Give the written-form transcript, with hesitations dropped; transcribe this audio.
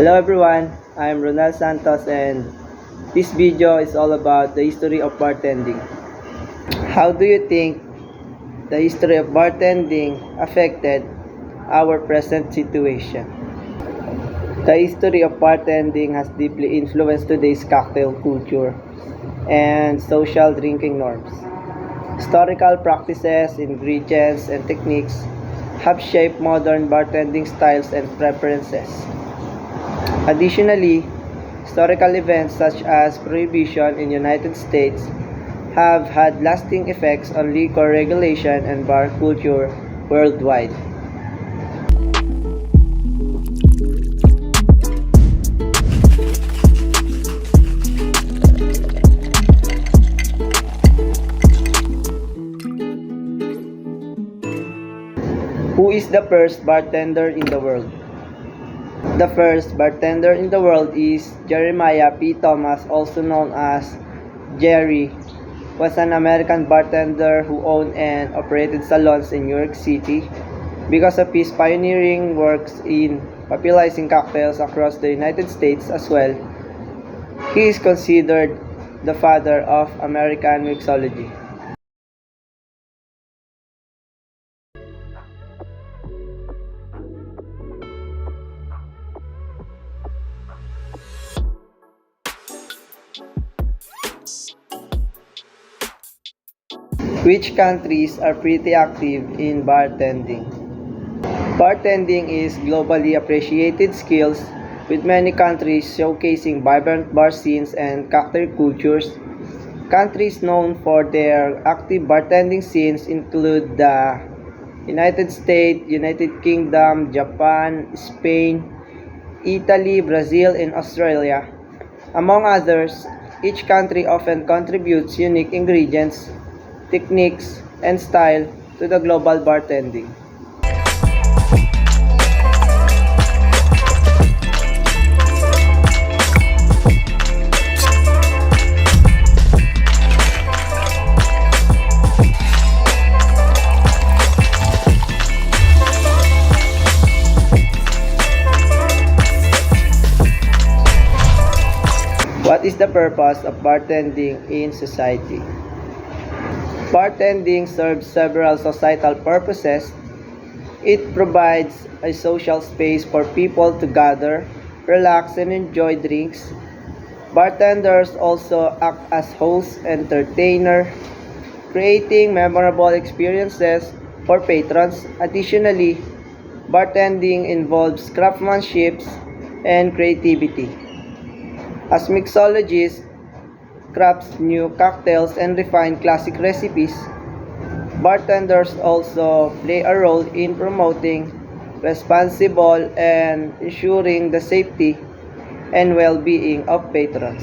Hello everyone, I'm Ronald Santos and this video is all about the history of bartending. How do you think the history of bartending affected our present situation? The history of bartending has deeply influenced today's cocktail culture and social drinking norms. Historical practices, ingredients, and techniques have shaped modern bartending styles and preferences. Additionally, historical events such as Prohibition in the United States have had lasting effects on liquor regulation and bar culture worldwide. Who is the first bartender in the world? The first bartender in the world is Jeremiah P. Thomas, also known as Jerry, was an American bartender who owned and operated salons in New York City. Because of his pioneering works in popularizing cocktails across the United States as well, he is considered the father of American mixology. Which countries are pretty active in bartending? Bartending is globally appreciated skills, with many countries showcasing vibrant bar scenes and cocktail cultures. Countries known for their active bartending scenes include the United States, United Kingdom, Japan, Spain, Italy, Brazil, and Australia. Among others, each country often contributes unique ingredients, techniques, and style to the global bartending. What is the purpose of bartending in society? Bartending serves several societal purposes. It provides a social space for people to gather, relax, and enjoy drinks. Bartenders also act as hosts and entertainers, creating memorable experiences for patrons. Additionally, bartending involves craftsmanship and creativity. As mixologists, crafts new cocktails and refine classic recipes. Bartenders also play a role in promoting responsible and ensuring the safety and well-being of patrons.